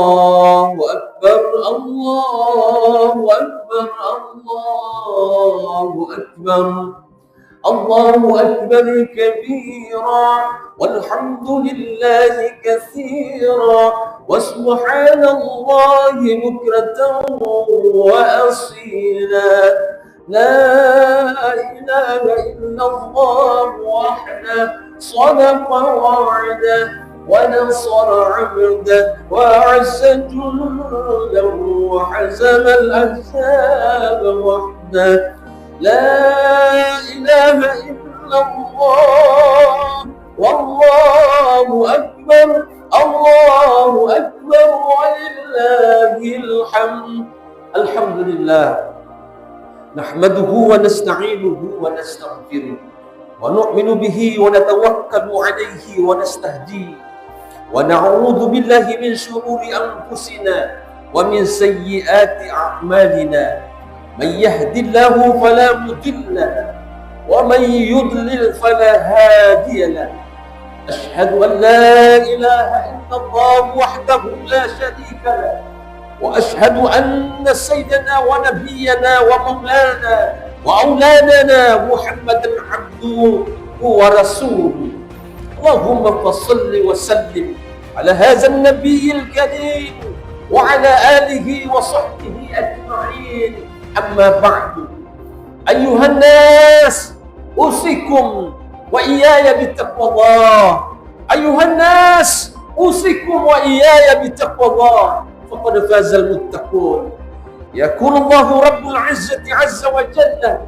الله أكبر الله أكبر الله أكبر الله أكبر كبيرا والحمد لله كثيرا وسبحان الله بكرة وأصيلا لا إله إلا الله وحده صدق وعده ونصر عبده وأعز جنده وحزم الأحزاب وحده لا إله إلا الله والله أكبر الله أكبر ولله الحمد. الحمد لله نحمده ونستعينه ونستغفره ونؤمن به ونتوكل عليه ونستهديه ونعوذ بالله من شرور أنفسنا ومن سيئات أعمالنا من يهد الله فلا مضل له ومن يضلل فلا هادي له أشهد أن لا إله إلا الله وحده لا شريك له وأشهد أن سيدنا ونبينا ومولانا وأولادنا محمدا عبده ورسوله اللهم فصل وسلم على هذا النبي الكريم وعلى آله وصحبه أجمعين. أما بعد أيها الناس أوصيكم وإياي بتقوى الله. أيها الناس أوصيكم وإياي بتقوى الله فقد فاز المتقون. يقول الله رب العزة عز وجل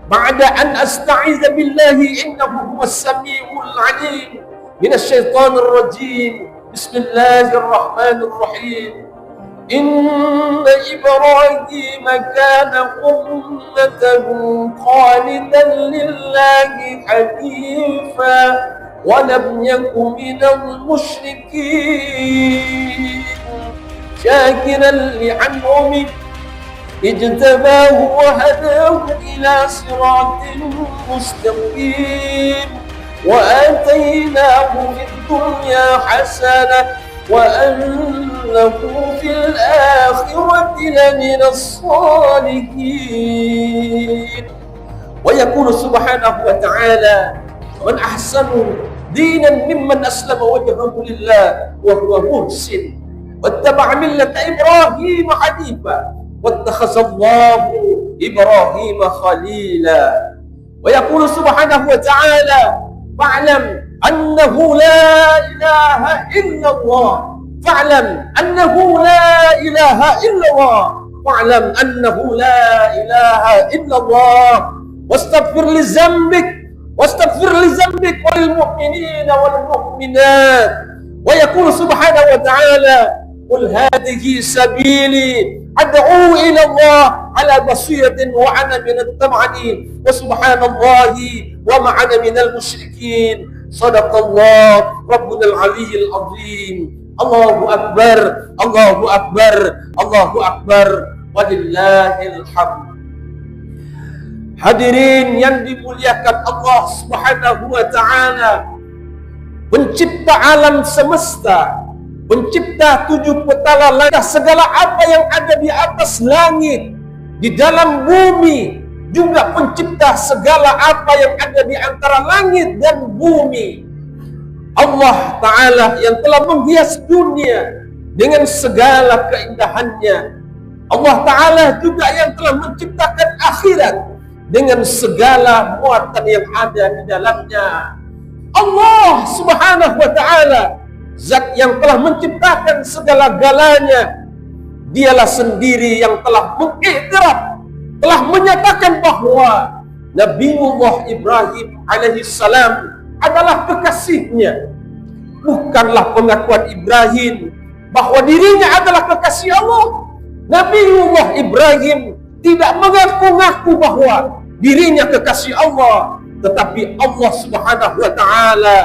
بعد أن أستعيذ بالله إنه هو السميع العليم من الشيطان الرجيم. بسم الله الرحمن الرحيم. إن إبراهيم كان أمة قانتا لله حنيفا ولم يكن من المشركين شاكرا لأنعمه اجتباه وهداه إلى صراط مستقيم وآتيناه في الدنيا حسنة وأنه في الآخرة لمن الصالحين. ويقول سبحانه وتعالى ومن أحسن دينا ممن أسلم وجهه لله وهو محسن واتبع ملة إبراهيم حنيفا واتخذ الله إبراهيم خليلا. ويقول سبحانه وتعالى فاعلم أنه لا إله إلا الله فاعلم أنه لا إله إلا الله فاعلم أنه لا إله إلا الله واستغفر لذنبك وللمؤمنين والمؤمنات. ويقول سبحانه وتعالى قل هذه سبيلي أدعو إلى الله على بصيرة وأنا من التبعين وسبحان الله وما أنا من المشركين. صدق الله ربنا العلي العظيم. الله أكبر الله أكبر الله أكبر ولله الحمد. Hadirin yang dimuliakan Allah Subhanahu wa taala, pencipta alam semesta, pencipta tujuh petala langit, segala apa yang ada di atas langit, di dalam bumi, juga pencipta segala apa yang ada di antara langit dan bumi. Allah Ta'ala yang telah menghias dunia dengan segala keindahannya. Allah Ta'ala juga yang telah menciptakan akhirat dengan segala muatan yang ada di dalamnya. Allah Subhanahu wa Ta'ala, Zat yang telah menciptakan segala-galanya, Dialah sendiri yang telah mengiktiraf, telah menyatakan bahwa Nabiullah Ibrahim alaihissalam adalah kekasihnya. Bukanlah pengakuan Ibrahim bahwa dirinya adalah kekasih Allah. Nabiullah Ibrahim tidak mengaku-ngaku bahwa dirinya kekasih Allah, tetapi Allah Subhanahu wa Ta'ala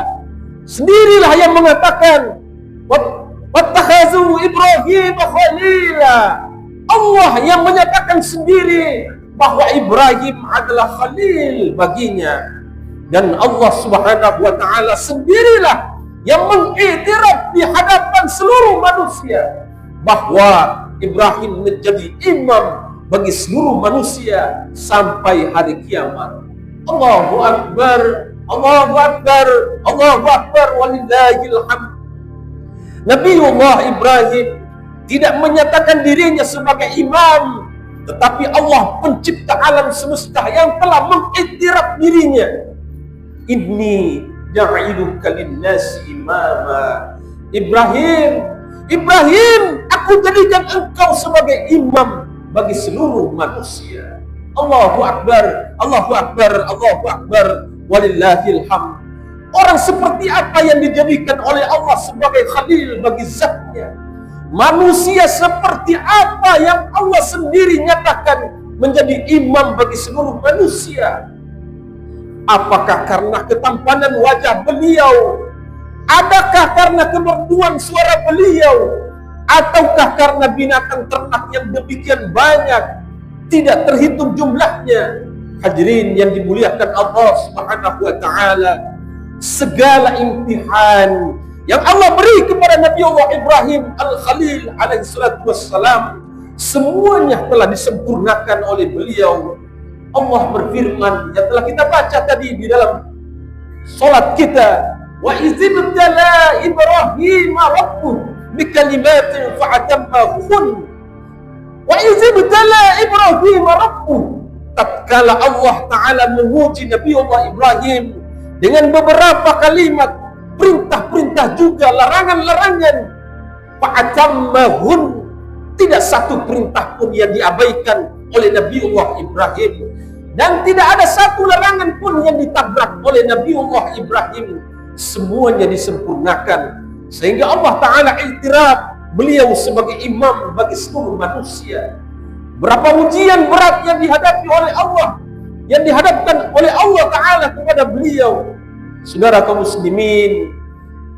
sendirilah yang mengatakan wattakhazu Ibrahim khalila. Allah yang menyatakan sendiri bahwa Ibrahim adalah khalil baginya, dan Allah Subhanahu wa Ta'ala sendirilah yang mengiktiraf di hadapan seluruh manusia bahwa Ibrahim menjadi imam bagi seluruh manusia sampai hari kiamat. Allahu Akbar, Allahu Akbar, Allahu Akbar, walillahil hamd. Nabiullah Ibrahim tidak menyatakan dirinya sebagai imam, tetapi Allah pencipta alam semesta yang telah mengiktiraf dirinya. Inni ja'iluka linnasi imama. Ibrahim, aku jadikan engkau sebagai imam bagi seluruh manusia. Allahu Akbar, Allahu Akbar, Allahu Akbar, walillahil hamd. Orang seperti apa yang dijadikan oleh Allah sebagai khalil bagi zatnya? Manusia seperti apa yang Allah sendiri nyatakan menjadi imam bagi seluruh manusia? Apakah karena ketampanan wajah beliau? Adakah karena kemerduan suara beliau? Ataukah karena binatang ternak yang demikian banyak, tidak terhitung jumlahnya? Hadirin yang dimuliakan Allah Subhanahu wa taala, segala imtihan yang Allah beri kepada Nabi Allah Ibrahim Al-Khalil alaihi salatu wassalam, semuanya telah disempurnakan oleh beliau. Allah berfirman yang telah kita baca tadi di dalam solat kita, wa izibtala Ibrahim rabbuh bikalimatin fa'atammahun. Wa izibtala Ibrahim rabbuh, tatkala Allah Ta'ala menguji Nabi Allah Ibrahim dengan beberapa kalimat, perintah-perintah juga larangan-larangan. Fa'atammahun, tidak satu perintah pun yang diabaikan oleh Nabi Allah Ibrahim, dan tidak ada satu larangan pun yang ditabrak oleh Nabi Allah Ibrahim. Semuanya disempurnakan sehingga Allah Ta'ala iktiraf beliau sebagai imam bagi seluruh manusia. Berapa ujian berat yang dihadapi oleh Allah, yang dihadapkan oleh Allah Ta'ala kepada beliau. Saudara kaum muslimin,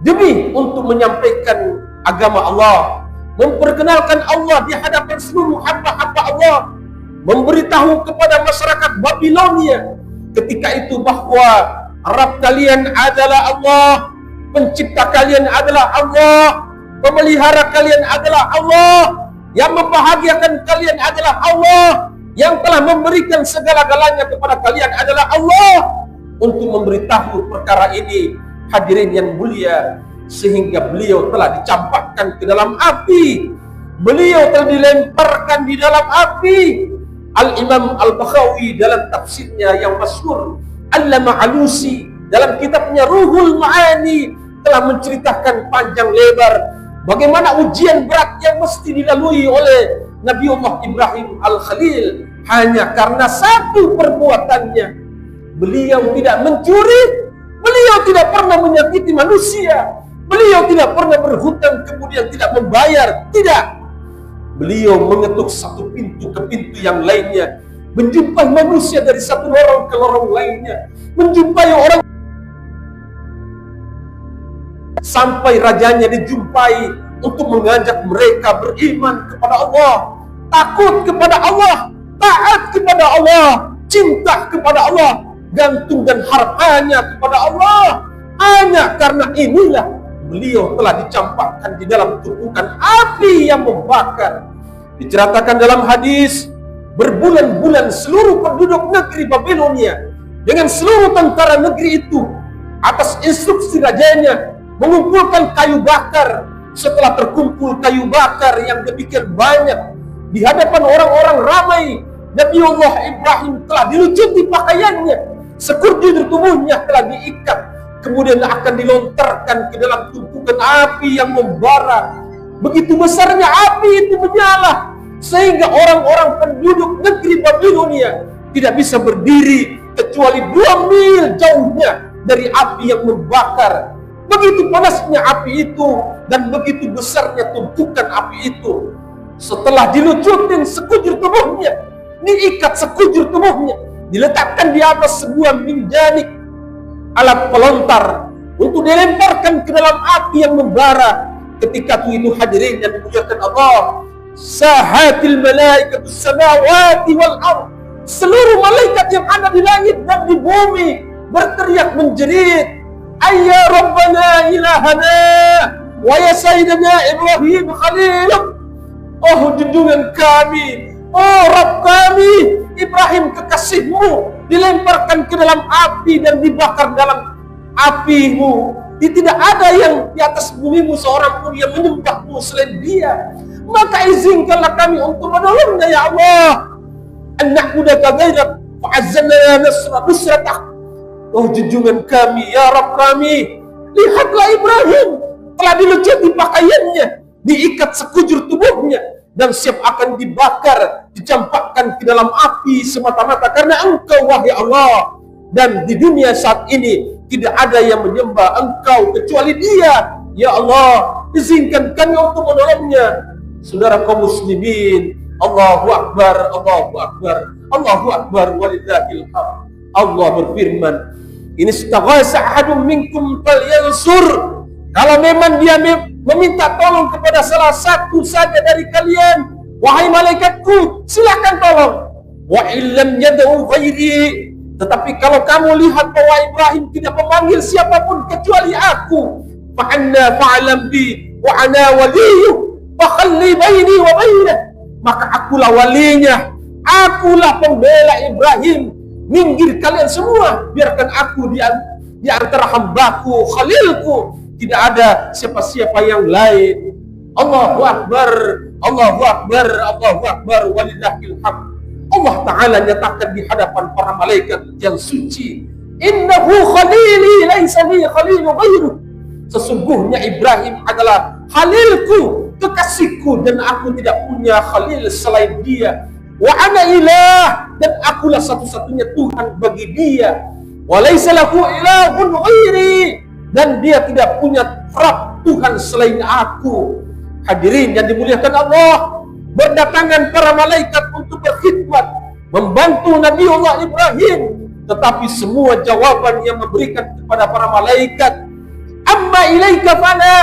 demi untuk menyampaikan agama Allah, memperkenalkan Allah di hadapan seluruh hamba-hamba Allah, memberitahu kepada masyarakat Babilonia ketika itu bahwa Rabb kalian adalah Allah, pencipta kalian adalah Allah, pemelihara kalian adalah Allah, yang membahagiakan kalian adalah Allah, yang telah memberikan segala-galanya kepada kalian adalah Allah. Untuk memberitahu perkara ini, hadirin yang mulia, sehingga beliau telah dicampakkan ke dalam api, beliau telah dilemparkan di dalam api. Al-Imam Al-Bakhawi dalam tafsirnya yang masyhur, Allama Alusi dalam kitabnya Ruhul Ma'ani telah menceritakan panjang lebar bagaimana ujian berat yang mesti dilalui oleh Nabiullah Ibrahim Al-Khalil hanya karena satu perbuatannya. Beliau tidak mencuri, beliau tidak pernah menyakiti manusia, beliau tidak pernah berhutang kemudian tidak membayar, tidak. Beliau mengetuk satu pintu ke pintu yang lainnya, menjumpai manusia dari satu lorong ke lorong lainnya, menjumpai orang sampai rajanya dijumpai untuk mengajak mereka beriman kepada Allah, takut kepada Allah, taat kepada Allah, cinta kepada Allah, gantung dan harapannya kepada Allah. Hanya karena inilah beliau telah dicampakkan di dalam tumpukan api yang membakar. Diceritakan dalam hadis, berbulan-bulan seluruh penduduk negeri Babilonia dengan seluruh tentara negeri itu atas instruksi rajanya mengumpulkan kayu bakar. Setelah terkumpul kayu bakar yang demikian banyak di hadapan orang-orang ramai, Nabiullah Ibrahim telah dilucuti pakaiannya, sekujur tubuhnya telah diikat, kemudian akan dilontarkan ke dalam tumpukan api yang membara. Begitu besarnya api itu menyala sehingga orang-orang penduduk negeri Babilonia tidak bisa berdiri kecuali 2 mil jauhnya dari api yang membakar. Begitu panasnya api itu dan begitu besarnya tumpukan api itu. Setelah dilucutin sekujur tubuhnya, diikat sekujur tubuhnya, diletakkan di atas sebuah minjanik, alat pelontar, untuk dilemparkan ke dalam api yang membara. Ketika itu hadirin yang dimuliakan Allah, sahatil malaikatus samawati wal ardh, seluruh malaikat yang ada di langit dan di bumi berteriak menjerit, ayya rabbana ilahana wa ya sayyidina Ibrahim khalil, Oh junjungan kami, oh Rabb kami, Ibrahim kekasihmu dilemparkan ke dalam api dan dibakar dalam apimu. Tidak ada yang di atas bumimu seorang pun yang menyembahmu selain dia. Maka izinkanlah kami untuk menolongnya ya Allah. An na'budaka ghairak fa'azzalna nusratak. Oh junjungan kami, ya Rabb kami, lihatlah Ibrahim telah dilucuti pakaiannya, diikat sekujur tubuhnya, dan siap akan dibakar, dicampakkan ke dalam api semata-mata karena Engkau wahai Allah. Dan di dunia saat ini tidak ada yang menyembah Engkau kecuali Dia. Ya Allah, izinkan kami untuk menolongnya. Saudara kaum muslimin, Allahu Akbar, Allahu Akbar, Allahu Akbar, walillahil hamd. Allah berfirman, "In istaghasa ahadun minkum falyansur." Kalau memang dia meminta tolong kepada salah satu saja dari kalian, wahai malaikatku, silakan tolong. Wa illam yad'u ghairi. Tetapi kalau kamu lihat bahwa Ibrahim tidak memanggil siapapun kecuali aku, fa anna fa'lam bi wa ana waliyyu fa khalli baini wa bainah. Maka akulah walinya, akulah pembela Ibrahim. Minggir kalian semua, biarkan aku di antara hambaku, khalilku. Tidak ada siapa-siapa yang lain. Allahu Akbar, Allahu Akbar, Allahu Akbar, walillahil hamd. Allah Ta'ala nyatakan di hadapan para malaikat yang suci, innahu khalili laisa li khalilu ghairu. Sesungguhnya Ibrahim adalah khalilku, kekasihku, dan aku tidak punya khalil selain dia. Wa ana ilah, dan akulah satu-satunya Tuhan bagi dia. Wa laisa lahu ilahun ghairi, dan dia tidak punya Rabb Tuhan selain aku. Hadirin yang dimuliakan Allah, berdatangan para malaikat untuk berkhidmat, membantu Nabiullah Ibrahim, tetapi semua jawaban yang memberikan kepada para malaikat, amma ilaika fala,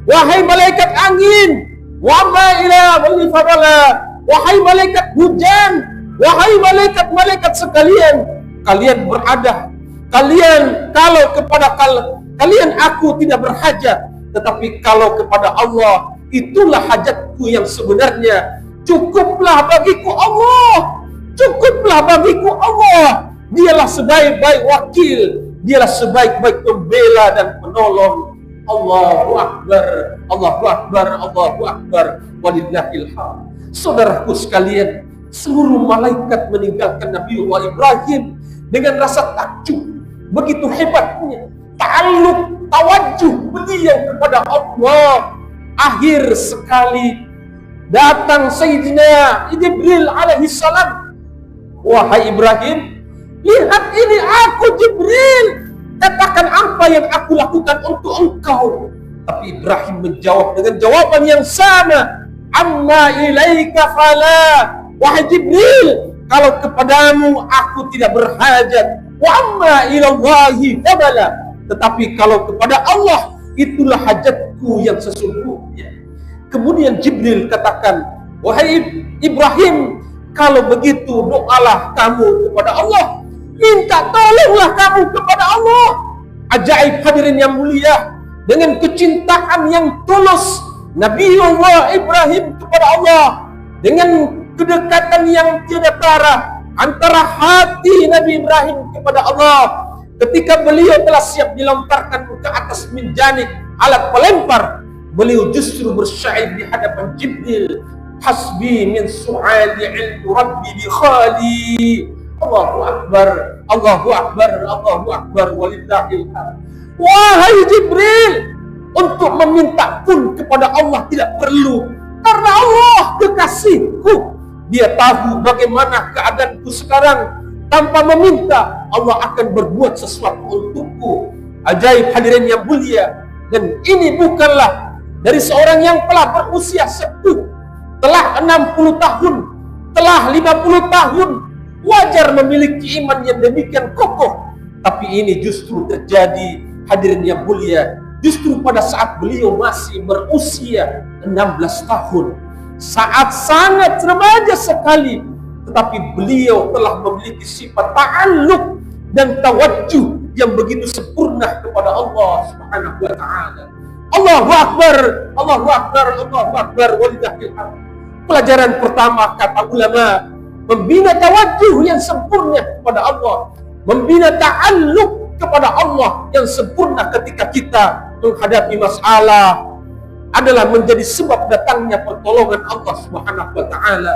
wahai malaikat angin, wa amma ila wali fadala, wahai malaikat hujan, wahai malaikat-malaikat sekalian, kalian berada, kalian kalau kepada kalian aku tidak berhajat, tetapi kalau kepada Allah itulah hajatku yang sebenarnya. Cukuplah bagiku Allah, cukuplah bagiku Allah. Dialah sebaik-baik wakil, dialah sebaik-baik pembela dan penolong. Allahu Akbar, Allahu Akbar, Allahu Akbar, walillahil hamd. Saudaraku sekalian, seluruh malaikat meninggalkan Nabiullah Ibrahim dengan rasa takjub. Begitu hebatnya ta'alluq, tawajuh beliau kepada Allah. Akhir sekali datang Sayyidina Jibril alaihi salam. Wahai Ibrahim, lihat ini aku Jibril, katakan apa yang aku lakukan untuk engkau. Tapi Ibrahim menjawab dengan jawaban yang sama, amma ilaika fala, wahai Jibril, kalau kepadamu aku tidak berhajat, wa amma ilallahi fadala, tetapi kalau kepada Allah itulah hajatku yang sesungguhnya. Kemudian Jibril katakan, wahai Ibrahim, kalau begitu doalah kamu kepada Allah, minta tolonglah kamu kepada Allah. Ajaib hadirin yang mulia, dengan kecintaan yang tulus Nabiullah Ibrahim kepada Allah, dengan kedekatan yang tiada tara antara hati Nabi Ibrahim kepada Allah, ketika beliau telah siap dilontarkan ke atas minjanik alat pelempar, beliau justru bersyair di hadapan Jibril, hasbi min su'ali ilmu rabbi bi khali. Allahu Akbar, Allahu Akbar, Allahu Akbar, walillahil hamd. Wahai Jibril, untuk meminta pun kepada Allah tidak perlu, karena Allah kekasihku. Dia tahu bagaimana keadaanku sekarang. Tanpa meminta, Allah akan berbuat sesuatu untukku. Ajaib hadirin yang mulia. Dan ini bukanlah dari seorang yang telah berusia sepuh, telah 60 tahun, telah 50 tahun, wajar memiliki iman yang demikian kokoh. Tapi ini justru terjadi, hadirin yang mulia, justru pada saat beliau masih berusia 16 tahun, saat sangat remaja sekali, tetapi beliau telah memiliki sifat ta'alluq dan tawajuh yang begitu sempurna kepada Allah Subhanahu wa taala. Allahu Akbar, Allahu Akbar, Allahu Akbar, walillahil hamd. Pelajaran pertama, kata ulama, membina tawajuh yang sempurna kepada Allah, membina ta'alluq kepada Allah yang sempurna ketika kita menghadapi masalah adalah menjadi sebab datangnya pertolongan Allah Subhanahu wa taala.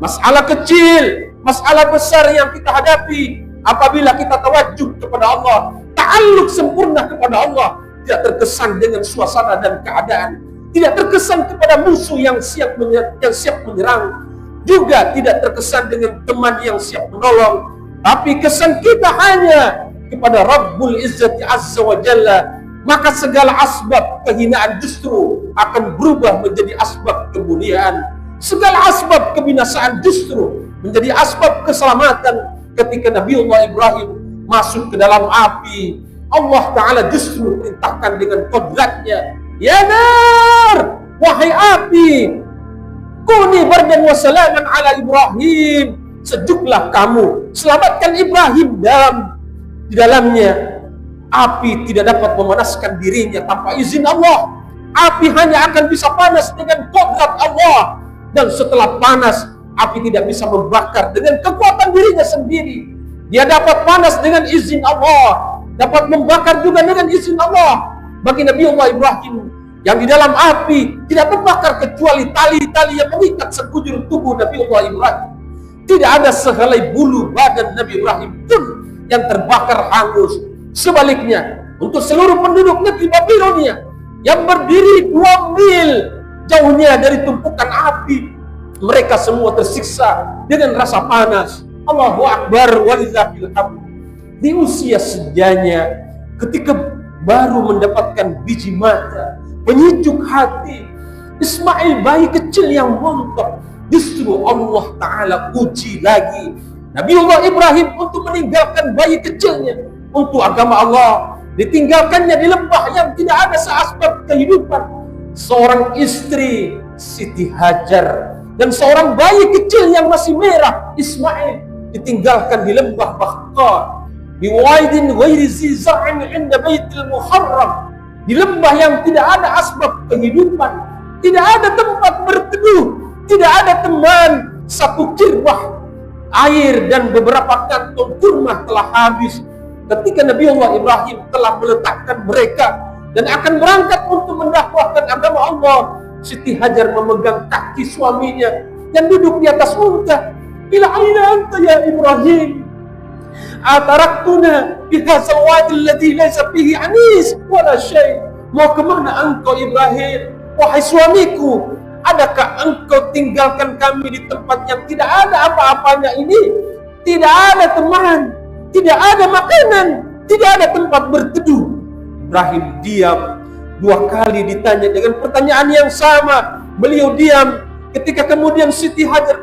Masalah kecil, masalah besar yang kita hadapi, apabila kita tawajuh kepada Allah, ta'alluq sempurna kepada Allah, tidak terkesan dengan suasana dan keadaan, tidak terkesan kepada musuh yang siap menyerang, juga tidak terkesan dengan teman yang siap menolong, tapi kesan kita hanya kepada Rabbul Izzati Azza wa Jalla. Maka segala asbab kehinaan justru akan berubah menjadi asbab kemuliaan. Segala asbab kebinasaan justru menjadi asbab keselamatan. Ketika Nabiullah Ibrahim masuk ke dalam api, Allah Ta'ala justru perintahkan dengan kodratnya, ya nar, wahai api, kuni bardan wa salaman ala Ibrahim, sejuklah kamu, selamatkan Ibrahim di dalamnya. Api tidak dapat memanaskan dirinya tanpa izin Allah. Api hanya akan bisa panas dengan kodrat Allah. Dan setelah panas, api tidak bisa membakar dengan kekuatan dirinya sendiri. Dia dapat panas dengan izin Allah, dapat membakar juga dengan izin Allah. Bagi Nabiullah Ibrahim yang di dalam api tidak terbakar kecuali tali-tali yang mengikat sekujur tubuh Nabiullah Ibrahim. Tidak ada sehelai bulu badan Nabi Ibrahim pun yang terbakar hangus. Sebaliknya, untuk seluruh penduduk negeri Babilonia yang berdiri 2 mil jauhnya dari tumpukan api, mereka semua tersiksa dengan rasa panas. Allahu Akbar walillahil hamd. Di usia sejanya, ketika baru mendapatkan biji mata, penyejuk hati, Ismail bayi kecil yang montok, justru Allah Ta'ala uji lagi Nabiullah Ibrahim untuk meninggalkan bayi kecilnya untuk agama Allah. Ditinggalkannya di lembah yang tidak ada seasbab kehidupan. Seorang istri, Siti Hajar, dan seorang bayi kecil yang masih merah, Ismail, ditinggalkan di lembah Baqa, di waidin ghairi zi zar'in 'inda Baitul Muharram, di lembah yang tidak ada asbab kehidupan, tidak ada tempat berteduh, tidak ada teman. Satu kirwah air dan beberapa kantong kurma telah habis ketika Nabiullah Ibrahim telah meletakkan mereka dan akan berangkat untuk mendakwahkan agama Allah. Siti Hajar memegang kaki suaminya yang duduk di atas unta. Ila aina anta ya Ibrahim? Ataraktuna fi hadzal wadi alladhi laysa fihi anis wala syai'. Mau kemana engkau Ibrahim? Wahai suamiku, adakah engkau tinggalkan kami di tempat yang tidak ada apa-apanya ini? Tidak ada teman, tidak ada makanan, tidak ada tempat berteduh. Ibrahim diam. 2 kali ditanya dengan pertanyaan yang sama. Beliau diam. Ketika kemudian Siti Hajar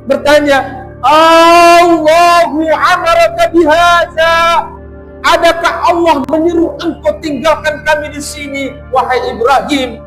bertanya, Allahu amaraka bihadza. Adakah Allah menyuruh engkau tinggalkan kami di sini, wahai Ibrahim?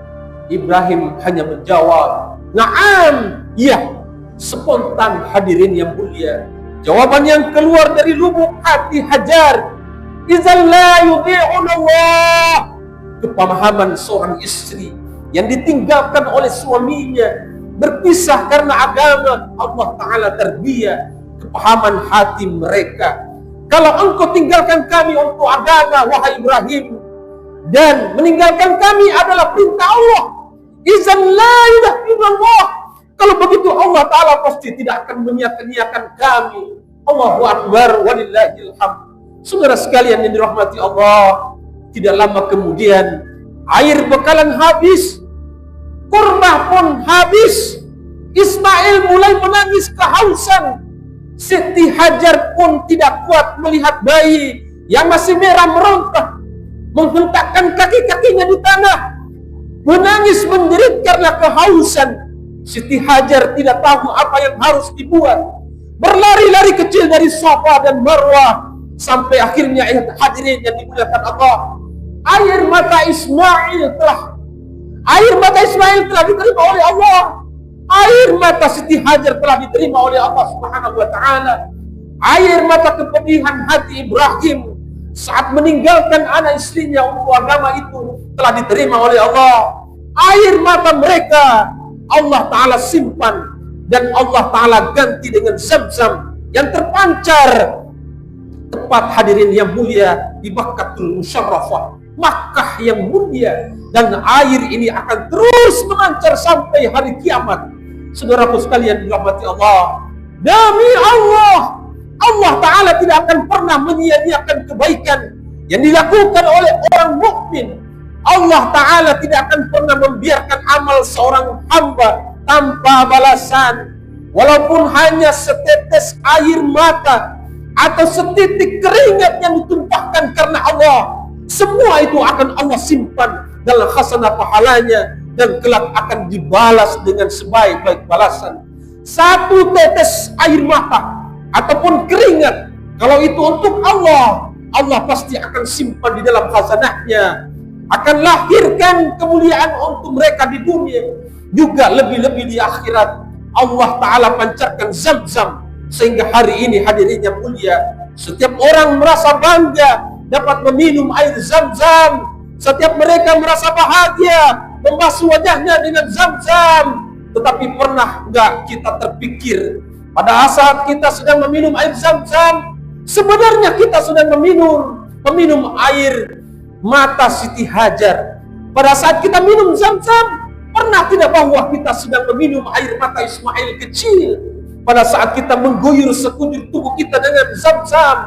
Ibrahim hanya menjawab, "Na'am." Ya, spontan hadirin yang mulia. Jawaban yang keluar dari lubuk hati Hajar, "Idzal la yudhi'una Allah." Kepemahaman seorang istri yang ditinggalkan oleh suaminya, berpisah karena agama, Allah Ta'ala terbiak kepahaman hati mereka. Kalau engkau tinggalkan kami untuk agama, wahai Ibrahim, dan meninggalkan kami adalah perintah Allah, idzan la ilaha illallah. Kalau begitu Allah Ta'ala pasti tidak akan menyia-nyiakan kami. Allahu Akbar walillahil hamd. Saudara sekalian yang dirahmati Allah, tidak lama kemudian air bekalan habis, kurma pun habis. Ismail mulai menangis kehausan. Siti Hajar pun tidak kuat melihat bayi yang masih merah meronta, menghentakkan kaki-kakinya di tanah, menangis menjerit karena kehausan. Siti Hajar tidak tahu apa yang harus dibuat. Berlari-lari kecil dari Safa dan Marwah sampai akhirnya hadirin yang dimuliakan Allah, air mata Ismail telah diterima oleh Allah. Air mata Siti Hajar telah diterima oleh Allah Subhanahu wa Ta'ala. Air mata kepedihan hati Ibrahim saat meninggalkan anak istrinya untuk agama itu telah diterima oleh Allah. Air mata mereka Allah Ta'ala simpan dan Allah Ta'ala ganti dengan Zam-Zam yang terpancar tepat hadirin yang mulia di Makkahul Musyarrafah, Makkah yang mulia, dan air ini akan terus memancar sampai hari kiamat. Saudaraku sekalian dirahmati Allah, demi Allah, Allah Ta'ala tidak akan pernah menyia-nyiakan kebaikan yang dilakukan oleh orang mukmin. Allah Ta'ala tidak akan pernah membiarkan amal seorang hamba tanpa balasan, walaupun hanya setetes air mata atau setitik keringat yang ditumpahkan karena Allah. Semua itu akan Allah simpan dalam khasanah pahalanya dan kelak akan dibalas dengan sebaik-baik balasan. Satu tetes air mata ataupun keringat, kalau itu untuk Allah, Allah pasti akan simpan di dalam khasanahnya, akan lahirkan kemuliaan untuk mereka di dunia, juga lebih-lebih di akhirat. Allah Ta'ala pancarkan Zam-Zam sehingga hari ini hadirin yang mulia, setiap orang merasa bangga dapat meminum air Zam-Zam. Setiap mereka merasa bahagia membasuh wajahnya dengan Zam-Zam. Tetapi pernah enggak kita terpikir pada saat kita sedang meminum air Zam-Zam, sebenarnya kita sedang meminum air mata Siti Hajar. Pada saat kita minum Zam-Zam, pernah tidak bahwa kita sedang meminum air mata Ismail kecil? Pada saat kita mengguyur sekujur tubuh kita dengan Zam-Zam,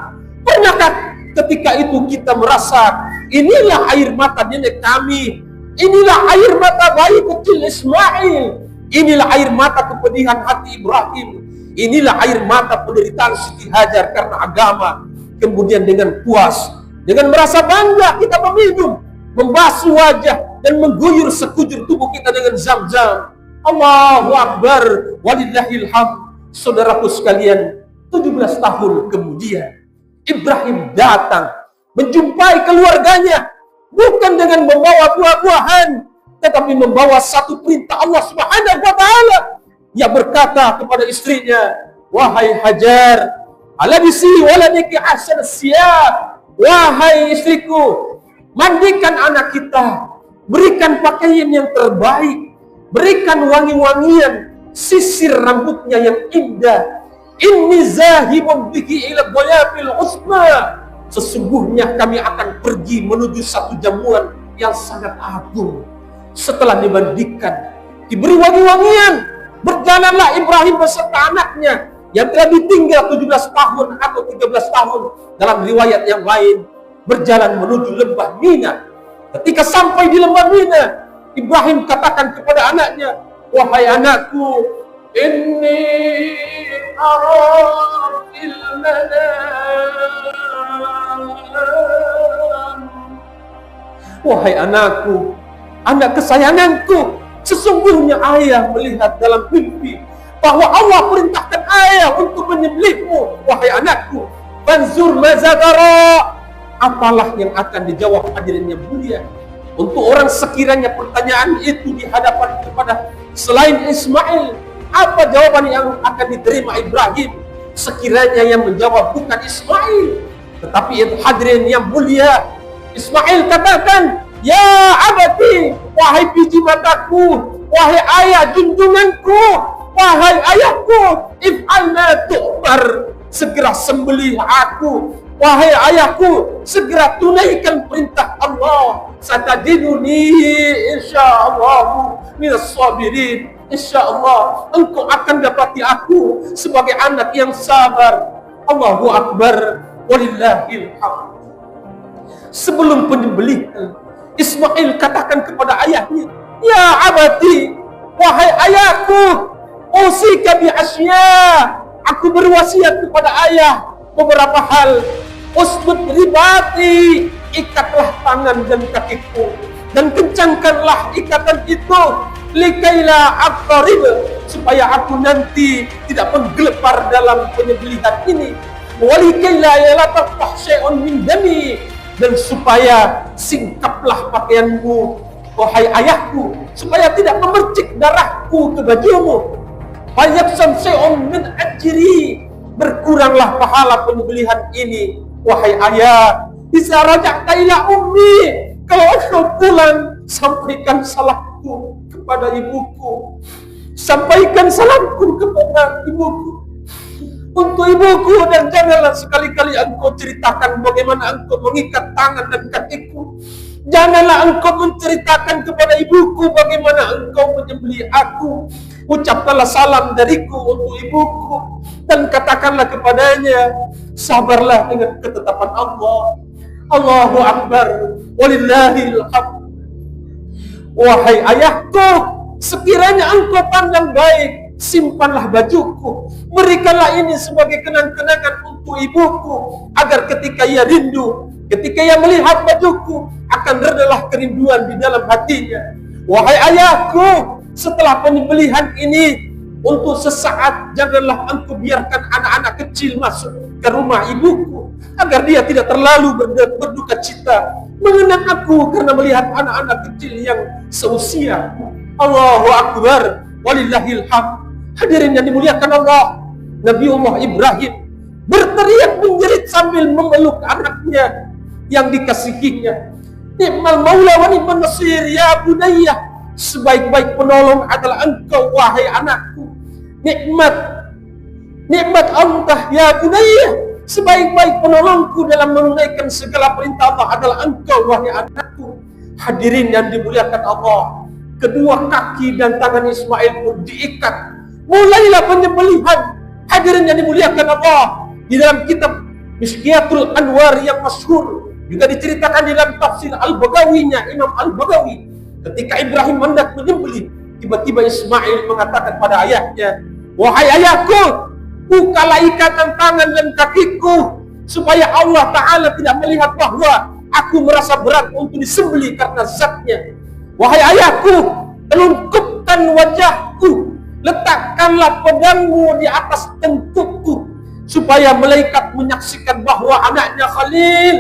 pernahkah ketika itu kita merasa inilah air mata nenek kami, inilah air mata bayi kecil Ismail, inilah air mata kepedihan hati Ibrahim, inilah air mata penderitaan Siti Hajar karena agama. Kemudian dengan puas, dengan merasa bangga kita meminum, membasuh wajah dan mengguyur sekujur tubuh kita dengan Zam-Zam. Allahu Akbar, walillahil hamd. Saudaraku sekalian, 17 tahun kemudian Ibrahim datang menjumpai keluarganya, bukan dengan membawa buah-buahan, tetapi membawa satu perintah Allah Subhanahu wa Ta'ala. Ia berkata kepada istrinya, wahai Hajar, alabisi waladiki ahsan siyab, wahai istriku, mandikan anak kita, berikan pakaian yang terbaik, berikan wangi-wangian, sisir rambutnya yang indah. Inni zahibun bihi ila dhayabil usma. Sesungguhnya kami akan pergi menuju satu jamuan yang sangat agung. Setelah dimandikan, diberi wangi-wangian, berjalanlah Ibrahim beserta anaknya yang telah ditinggal 17 tahun atau 13 tahun dalam riwayat yang lain, berjalan menuju lembah Mina. Ketika sampai di lembah Mina, Ibrahim katakan kepada anaknya, wahai anakku, inni ara fil manam. Wahai anakku, anak kesayanganku, sesungguhnya ayah melihat dalam mimpi bahwa Allah perintahkan ayah untuk menyembelihmu. Wahai anakku, fanzur mazadara. Apalah yang akan dijawab hadirin yang mulia untuk orang sekiranya pertanyaan itu dihadapan kepada selain Ismail? Apa jawaban yang akan diterima Ibrahim sekiranya yang menjawab bukan Ismail, tetapi hadirin yang mulia, Ismail katakan, ya abati, wahai biji mataku, wahai ayah junjunganku, wahai ayahku, if'al ma tu'mar, segera sembelih aku. Wahai ayahku, segera tunaikan perintah Allah. Satadinuni insyaallah minas sabirin. Insyaallah engkau akan dapati aku sebagai anak yang sabar. Allahu Akbar, walillahil hamd. Sebelum penyembelihan, Ismail katakan kepada ayahnya, ya abati, wahai ayahku, usika bi asya. Aku berwasiat kepada ayah beberapa hal. Usbut ribati, ikatlah tangan dan kakiku dan kencangkanlah ikatan itu, likaila aqtarib, supaya aku nanti tidak menggelepar dalam penyembelihan ini, walikaila la taqtah syai'un min dami, dan supaya singkaplah pakaianmu wahai ayahku, supaya tidak memercik darahku ke bajumu, fayaksam syai'un min ajri, berkuranglah pahala penyembelihan ini wahai ayah. Bisa rajak ila ummi, kalau engkau pulang sampaikan salahku kepada ibuku. Sampaikan salamku kepada ibuku, untuk ibuku, dan janganlah sekali-kali engkau ceritakan bagaimana engkau mengikat tangan dan kakiku. Janganlah engkau menceritakan kepada ibuku bagaimana engkau menyembelih aku. Ucapkanlah salam dariku untuk ibuku, dan katakanlah kepadanya, sabarlah dengan ketetapan Allah. Allahu Akbar, walillahil hamd. Wahai ayahku, sekiranya engkau pandang baik, simpanlah bajuku, berikanlah ini sebagai kenang-kenangan untuk ibuku, agar ketika ia rindu, ketika ia melihat bajuku, akan redalah kerinduan di dalam hatinya. Wahai ayahku, setelah penyembelihan ini, untuk sesaat janganlah engkau biarkan anak-anak kecil masuk ke rumah ibuku, agar dia tidak terlalu berduka cita mengenang aku karena melihat anak-anak kecil yang seusia. Allahu Akbar, walillahil hamd. Hadirin yang dimuliakan Allah, Nabiullah Ibrahim berteriak menjerit sambil memeluk anaknya yang dikasihinya. Ni'mal maula wa ni'man nasir ya bunayya, sebaik-baik penolong adalah engkau wahai anakku. Nikmat Allah ya bunayya, sebaik-baik penolongku dalam menunaikan segala perintah Allah adalah engkau wahai anakku. Hadirin yang dimuliakan Allah, kedua kaki dan tangan Ismail pun diikat. Mulailah penyembelihan. Hadirin yang dimuliakan Allah, di dalam kitab Mishkiyatul Anwar yang masyhur juga diceritakan di dalam tafsir Al-Baghawinya Imam Al-Baghawi, ketika Ibrahim hendak menyembelih, tiba-tiba Ismail mengatakan pada ayahnya, wahai ayahku, bukalah ikatan tangan dan kakiku, supaya Allah Ta'ala tidak melihat bahwa aku merasa berat untuk disembelih karena zatnya. Wahai ayahku, telungkupkan wajahku, letakkanlah pedangmu di atas tengkukku, supaya malaikat menyaksikan bahwa anaknya Khalil,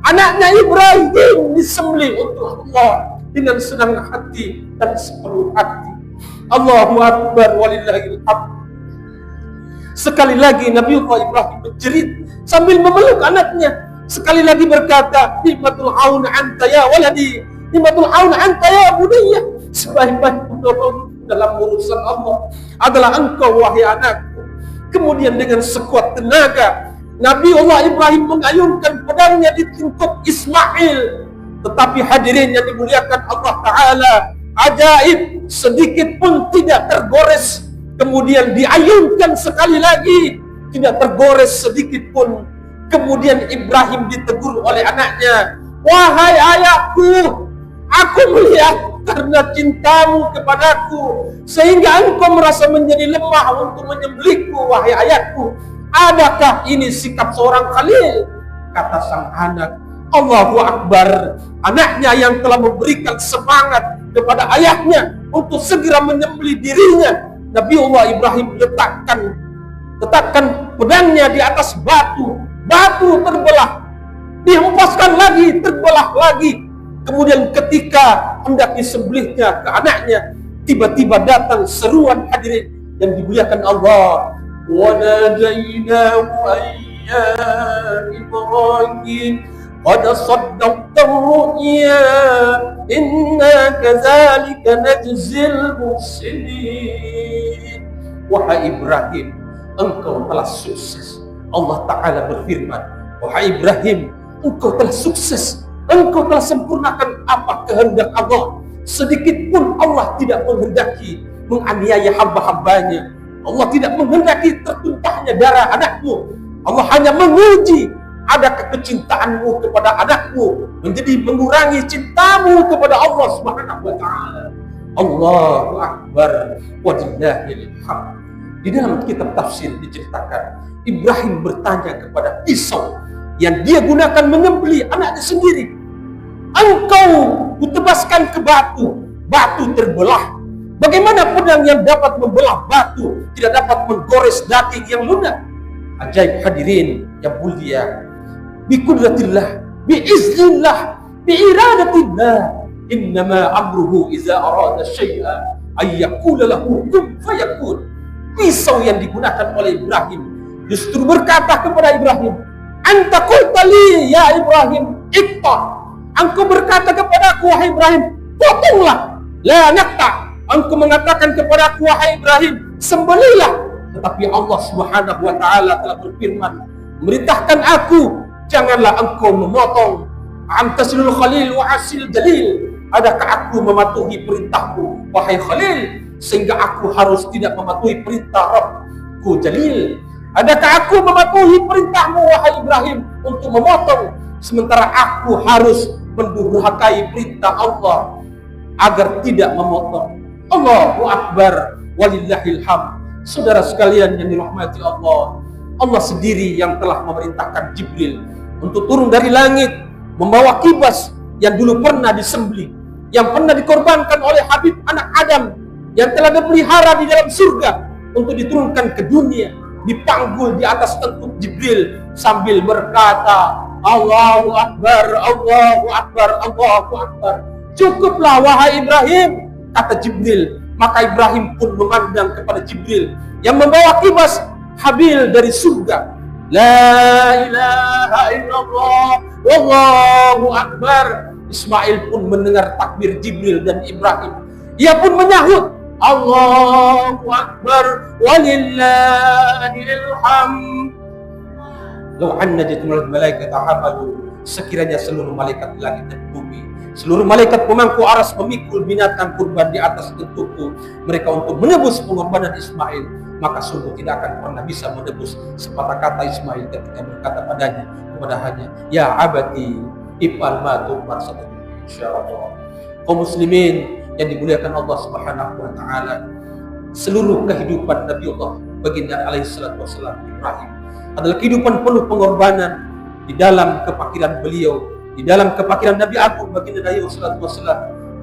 anaknya Ibrahim disembelih untuk Allah dengan senang hati dan sepenuh hati. Allahu Akbar, walillahil hamd. Sekali lagi Nabiullah Ibrahim menjerit sambil memeluk anaknya. Sekali lagi berkata, nikmatul aun anta ya waladi, nikmatul aun anta ya bunayya, sebaik-baik penolong dalam urusan Allah adalah engkau wahai anakku. Kemudian dengan sekuat tenaga Nabiullah Ibrahim mengayunkan pedangnya di tengkuk Ismail. Tetapi hadirin yang dimuliakan Allah Ta'ala, ajaib, sedikit pun tidak tergores. Kemudian diayunkan sekali lagi, tidak tergores sedikit pun. Kemudian Ibrahim ditegur oleh anaknya, wahai ayahku, aku melihat karena cintamu kepadaku sehingga engkau merasa menjadi lemah untuk menyembelihku, wahai ayahku. Adakah ini sikap seorang Khalil? Kata sang anak. Allahu Akbar. Anaknya yang telah memberikan semangat kepada ayahnya untuk segera menyembelih dirinya. Nabiullah Ibrahim letakkan pedangnya di atas batu. Batu terbelah, dihempaskan lagi, terbelah lagi. Kemudian ketika hendak disembelihnya ke anaknya, tiba-tiba datang seruan, hadirin yang dimuliakan Allah. Wa nadainahu ayya Ibrahim qad saddaqta ru'ya inna kadzalika najzil muhsinin. Wahai Ibrahim, engkau telah sukses. Allah Ta'ala berfirman, wahai Ibrahim, engkau telah sukses, engkau telah sempurnakan apa kehendak Allah. Sedikit pun Allah tidak menghendaki menganiaya hamba-hambanya. Allah tidak menghendaki tertumpahnya darah anakmu. Allah hanya menguji adakah kecintaanmu kepada anakmu menjadi mengurangi cintamu kepada Allah Subhanahu wa Ta'ala. Allahu Akbar, walillahil hamd. Di dalam kitab tafsir diceritakan, Ibrahim bertanya kepada pisau yang dia gunakan menyembelih anaknya sendiri, engkau kutebaskan ke batu, batu terbelah. Bagaimana pedang yang dapat membelah batu tidak dapat menggores daging yang lunak? Ajaib hadirin yang mulia. Biqudratillah, biiznillah, biiradatillah. Innama amruhu iza arada syai'an ayyakula lahu kun fayakun. Pisau yang digunakan oleh Ibrahim justru berkata kepada Ibrahim, anta qultali ya Ibrahim iqta, engkau berkata kepada aku wahai Ibrahim, potonglah, la naqta, engkau mengatakan kepada aku, wahai Ibrahim, sembelihlah. Tetapi Allah Subhanahu wa taala telah berfirman, memerintahkan aku, janganlah engkau memotong. Amtasilul khalil wa asil jalil. Adakah aku mematuhi perintahku, wahai Khalil, sehingga aku harus tidak mematuhi perintah Rabbku Jalil? Adakah aku mematuhi perintahmu, wahai Ibrahim, untuk memotong, sementara aku harus mendurhakai perintah Allah agar tidak memotong? Allahu Akbar, walillahil hamd. Saudara sekalian yang dirahmati Allah, Allah sendiri yang telah memerintahkan Jibril untuk turun dari langit membawa kibas yang dulu pernah disembelih, yang pernah dikorbankan oleh Habib anak Adam, yang telah dipelihara di dalam surga, untuk diturunkan ke dunia, dipanggul di atas tengkuk Jibril sambil berkata, Allahu Akbar, Allahu Akbar, Allahu Akbar. Cukuplah wahai Ibrahim, kata Jibril. Maka Ibrahim pun memandang kepada Jibril yang membawa kibas Habil dari surga. La ilaha illallah, wallahu akbar. Ismail pun mendengar takbir Jibril dan Ibrahim. Ia pun menyahut, Allahu Akbar, walillahil hamd. Law anna jatmul malaikata hamalu, sekiranya seluruh malaikat langit dan bumi, seluruh malaikat pemangku aras memikul binatang kurban di atas tengkukku mereka untuk menebus pengorbanan Ismail, maka sungguh tidak akan pernah bisa menebus sepatah kata Ismail ketika berkata kepadanya, ya abadi if'al ma tu'mar satajiduni insyaallah. Kaum muslimin yang dimuliakan Allah Subhanahu wa taala, seluruh kehidupan Nabiullah baginda alaihi salatu wasallam Ibrahim adalah kehidupan penuh pengorbanan di dalam kefakiran beliau, di dalam kefakiran Nabi Agung baginda alaihi salatu wasallam.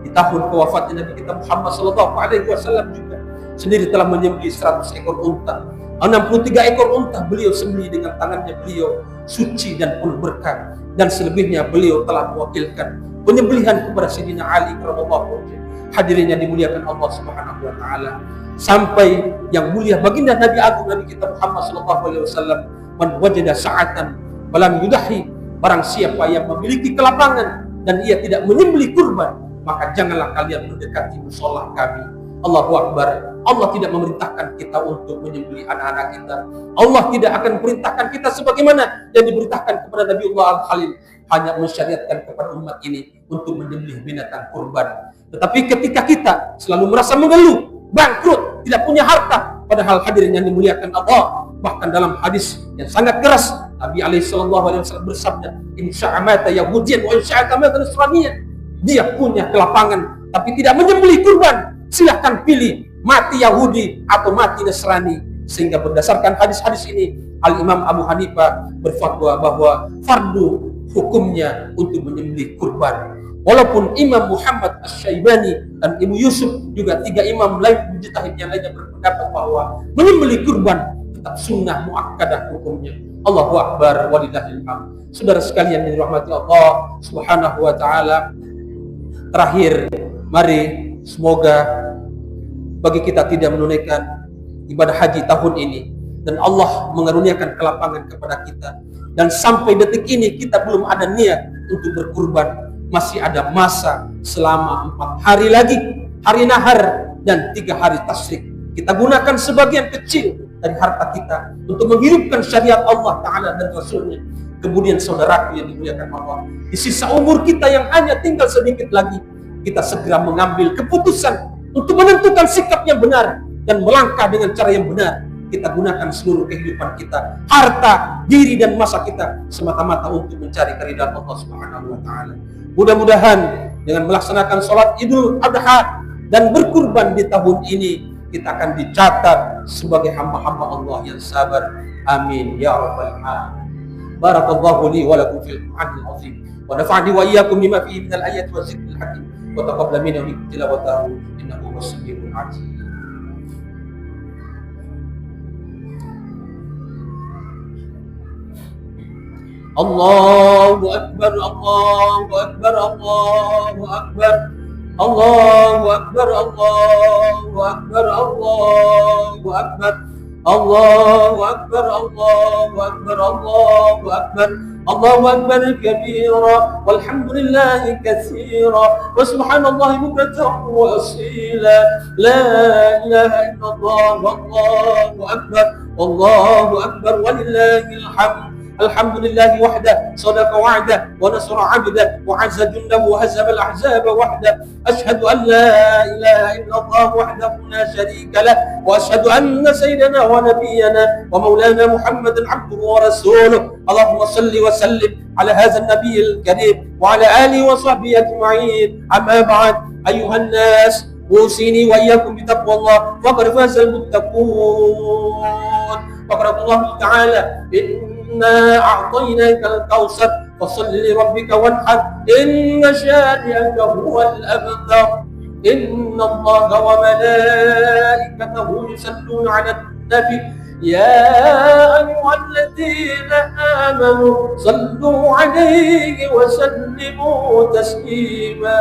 Di tahun kewafatnya Nabi kita Muhammad sallallahu alaihi wasallam juga sendiri telah menyembelih 100 ekor unta. 63 ekor unta beliau sembelih dengan tangannya beliau suci dan penuh berkah, dan selebihnya beliau telah mewakilkan penyembelihan kepada Sayyidina Ali radhiyallahu anhu. Hadirin yang dimuliakan Allah Subhanahu wa taala, sampai yang mulia baginda Nabi Agung Nabi kita Muhammad sallallahu alaihi wasallam, man wajada sa'atan balam yudahi, barang siapa yang memiliki kelapangan dan ia tidak menyembelih kurban, maka janganlah kalian mendekati mushola kami. Allahu Akbar. Allah tidak memerintahkan kita untuk menyembelih anak-anak kita. Allah tidak akan perintahkan kita sebagaimana yang diperintahkan kepada Nabiullah Al-Khalil, hanya mensyariatkan kepada umat ini untuk menyembelih binatang kurban. Tetapi ketika kita selalu merasa mengeluh, bangkrut, tidak punya harta, padahal hadirin yang dimuliakan Allah, bahkan dalam hadis yang sangat keras Nabi alaihi sallallahu alaihi wasallam bersabda, insya'a mata yahudiyan wa insya'a mata nasraniyan. Dia punya kelapangan tapi tidak menyembelih kurban, silahkan pilih mati Yahudi atau mati Nasrani. Sehingga berdasarkan hadis-hadis ini, Al-Imam Abu Hanifah berfatwa bahwa fardu hukumnya untuk menyembelih kurban. Walaupun Imam Muhammad Asy-Syaibani dan Ibu Yusuf juga 3 imam lain mujtahid yang lainnya berpendapat bahwa menyembelih kurban tetap sunnah muakkadah hukumnya. Allahu Akbar, walillahil hamd. Saudara sekalian yang dirahmati Allah Subhanahu wa taala, terakhir mari semoga bagi kita tidak menunaikan ibadah haji tahun ini dan Allah mengaruniakan kelapangan kepada kita, dan sampai detik ini kita belum ada niat untuk berkurban, masih ada masa selama 4 hari lagi, hari nahar dan 3 hari tasyrik. Kita gunakan sebagian kecil dari harta kita untuk menghidupkan syariat Allah Ta'ala dan Rasulnya. Kemudian saudaraku yang dimuliakan Allah, di sisa umur kita yang hanya tinggal sedikit lagi, kita segera mengambil keputusan untuk menentukan sikap yang benar dan melangkah dengan cara yang benar. Kita gunakan seluruh kehidupan kita, harta, diri dan masa kita semata-mata untuk mencari keridhaan Allah Subhanahu wa taala. Mudah-mudahan dengan melaksanakan sholat Idul Adha dan berkurban di tahun ini, kita akan dicatat sebagai hamba-hamba Allah yang sabar. Amin ya rabbal alamin. Barakallahu li wa lakum fil Qur'anil azim wa nafa'ani wa iyyakum bima fihi minal ayati wa dzikril hakim wa taqabbal minna tilawatahu innahu was-sami'ul 'alim. Allahu Akbar, Allahu Akbar, Allahu Akbar, Allahu Akbar, Allahu Akbar, Allahu Akbar, Allahu Akbar, Allahu Akbar, Allahu Akbar, الله أكبر كبيرا والحمد لله كثيرا وسبحان الله بكرة وأصيلا لا إله إلا الله والله أكبر والله أكبر ولله الحمد الحمد لله وحده صدق وعده ونصر عبده وعز جنده وهزم الأحزاب وحده أشهد أن لا إله إلا الله وحده لا شريك له وأشهد أن سيدنا ونبينا ومولانا محمد عبده ورسوله اللهم صل وسلم على هذا النبي الكريم وعلى آله وصحبه أجمعين أما بعد أيها الناس أوصيني وإياكم بتقوى الله فقد فاز المتقون وقال الله تعالى إنا أعطيناك الكوثر فصل لربك وانحر إن شانئك هو الأبتر إن الله وملائكته يصلون على النبي يا أيها الذين آمنوا صلوا عليه وسلموا تسليما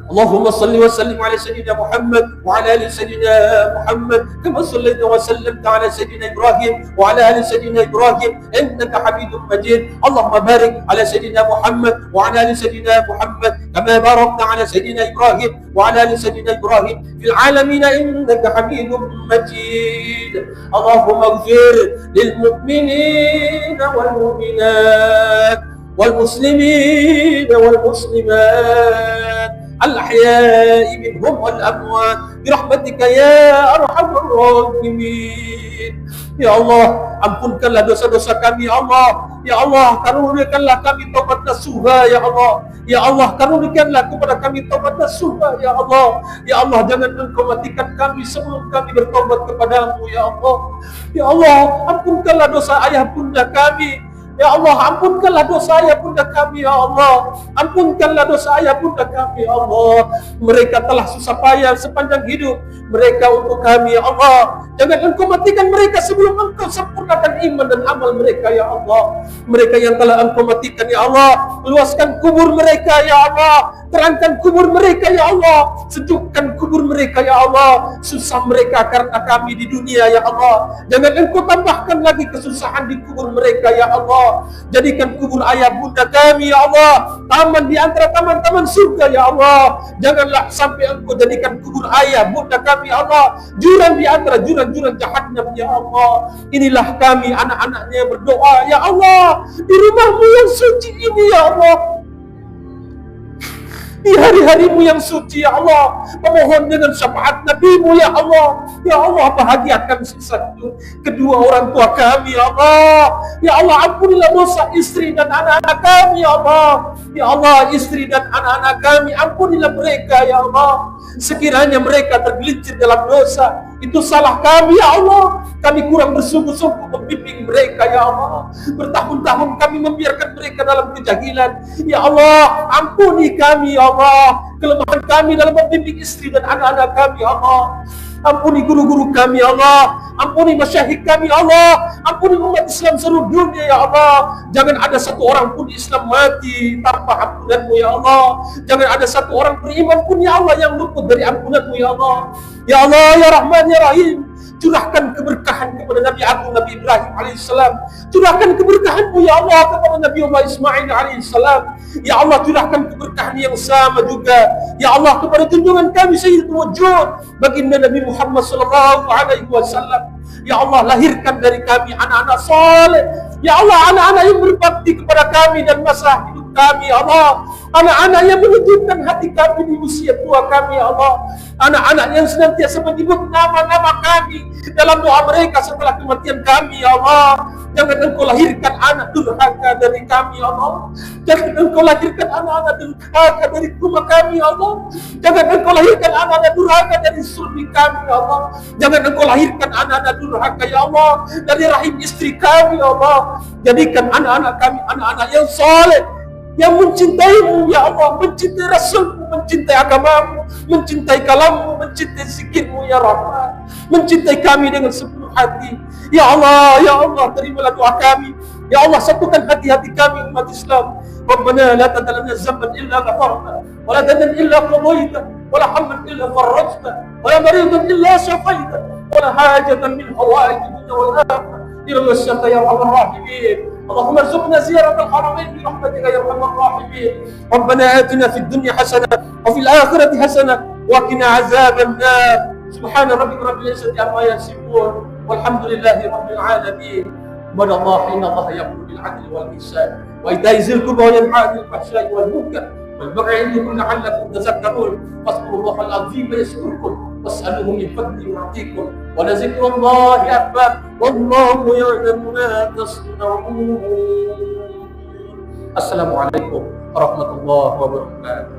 اللهم صل وسلم على سيدنا محمد وعلى ال سيدنا محمد كما صليت وسلمت على سيدنا ابراهيم وعلى ال سيدنا ابراهيم انك حميد مجيد اللهم بارك على سيدنا محمد وعلى ال سيدنا محمد كما باركت على سيدنا ابراهيم وعلى ال سيدنا ابراهيم في العالمين انك حميد مجيد اللهم اغفر للمؤمنين والمؤمنات والمسلمين والمسلمات الأحياء منهم والأموات برحمتك يا أرحم الراحمين. Ya Allah, ampunkanlah dosa-dosa kami ya Allah. Ya Allah, karuniakanlah kami taubat nasuha ya Allah. Ya Allah, karuniakanlah kepada kami taubat nasuha ya Allah. Ya Allah, jangan Engkau matikan kami sebelum kami bertobat kepadamu ya Allah. Ya Allah, ampunkanlah dosa ayah bunda kami. Ya Allah, ampunkanlah dosa ayah bunda kami ya Allah. Ampunkanlah dosa ayah bunda kami ya Allah. Mereka telah susah payah sepanjang hidup mereka untuk kami ya Allah. Jangan Engkau matikan mereka sebelum Engkau sempurnakan iman dan amal mereka ya Allah. Mereka yang telah Engkau matikan ya Allah, luaskan kubur mereka ya Allah. Terangkan kubur mereka ya Allah. Sejukkan kubur mereka ya Allah. Susah mereka karena kami di dunia ya Allah. Jangan Engkau tambahkan lagi kesusahan di kubur mereka ya Allah. Jadikan kubur ayah bunda kami ya Allah taman di antara taman-taman surga ya Allah. Janganlah sampai Engkau jadikan kubur ayah bunda kami ya Allah jurang di antara jurang-jurang jahannam ya Allah. Inilah kami anak-anaknya berdoa ya Allah di rumah-Mu yang suci ini ya Allah, di hari-harimu yang suci ya Allah, memohon dengan syafaat Nabi-Mu ya Allah. Ya Allah, bahagiakan kedua orang tua kami ya Allah. Ya Allah, ampunilah dosa istri dan anak-anak kami ya Allah. Ya Allah, istri dan anak-anak kami ampunilah mereka ya Allah. Sekiranya mereka tergelincir dalam dosa, itu salah kami ya Allah. Kami kurang bersungguh-sungguh membimbing mereka ya Allah. Bertahun-tahun kami membiarkan mereka dalam kejahilan. Ya Allah, ampuni kami ya Allah. Kelemahan kami dalam membimbing istri dan anak-anak kami ya Allah. Ampuni guru-guru kami ya Allah. Ampuni masyayikh kami ya Allah. Ampuni umat Islam seluruh dunia ya Allah. Jangan ada satu orang pun Islam mati tanpa ampunan-Mu ya Allah. Jangan ada satu orang beriman pun ya Allah yang luput dari ampunan-Mu ya Allah. Ya Allah, ya Rahman, ya Rahim, curahkan keberkahan kepada Nabi Agung Nabi Ibrahim alaihissalam. Curahkan keberkahan-Mu ya Allah kepada Nabi Allah Ismail alaihissalam. Ya Allah, curahkan keberkahan yang sama juga ya Allah kepada junjungan kami Sayyidul Wujud baginda Nabi Muhammad sallallahu alaihi wasallam. Ya Allah, lahirkan dari kami anak-anak saleh. Ya Allah, anak-anak yang berbakti kepada kami dan masa hidup kami ya Allah. Anak-anak yang menunjukkan hati kami di usia tua kami ya Allah. Anak-anak yang senantiasa menyebut nama-nama kami dalam doa mereka setelah kematian kami ya Allah. Jangan Engkau lahirkan anak durhaka dari kami ya Allah. Jangan Engkau lahirkan anak-anak durhaka dari rumah kami ya Allah. Jangan Engkau lahirkan anak-anak durhaka dari sulbi kami ya Allah. Jangan Engkau lahirkan anak-anak durhaka ya Allah dari rahim istri kami ya Allah. Jadikan anak-anak kami anak-anak yang saleh, yang mencintai-Mu ya Allah, mencintai Rasul-Mu, mencintai agama-Mu, mencintai kalam-Mu, mencintai zikir-Mu ya Rahman, mencintai kami dengan sepenuh hati. Ya Allah, terimalah doa kami. Ya Allah, satukan hati-hati kami umat Islam. Rabbana la tadalna zamban illa ghafarta, wa la danan illa qadaita, wa la hamman illa farajta, wa la maridan illa shafaita, wa la hajatan min hawaij dunya wal akhirah برحمتك يا ارحم الراحمين. اللهم ارزقنا زيارة الحرمين برحمتك يا ارحم الراحمين. ربنا آتنا في الدنيا حسنة وفي الآخرة حسنة وقنا عذاب النار. سبحان ربك رب العزة عما يصفون والحمد لله رب العالمين. عباد الله إن الله يأمر بالعدل والإحسان وإيتاء ذي القربى وينهى عن الفحشاء والمنكر والبغي يعظكم لعلكم تذكرون. فاذكروا الله العظيم يذكركم واسألوه من فضله يعطيكم ولذكر الله أكبر والله يعلم ما تصنعون. السلام عليكم ورحمة الله وبركاته.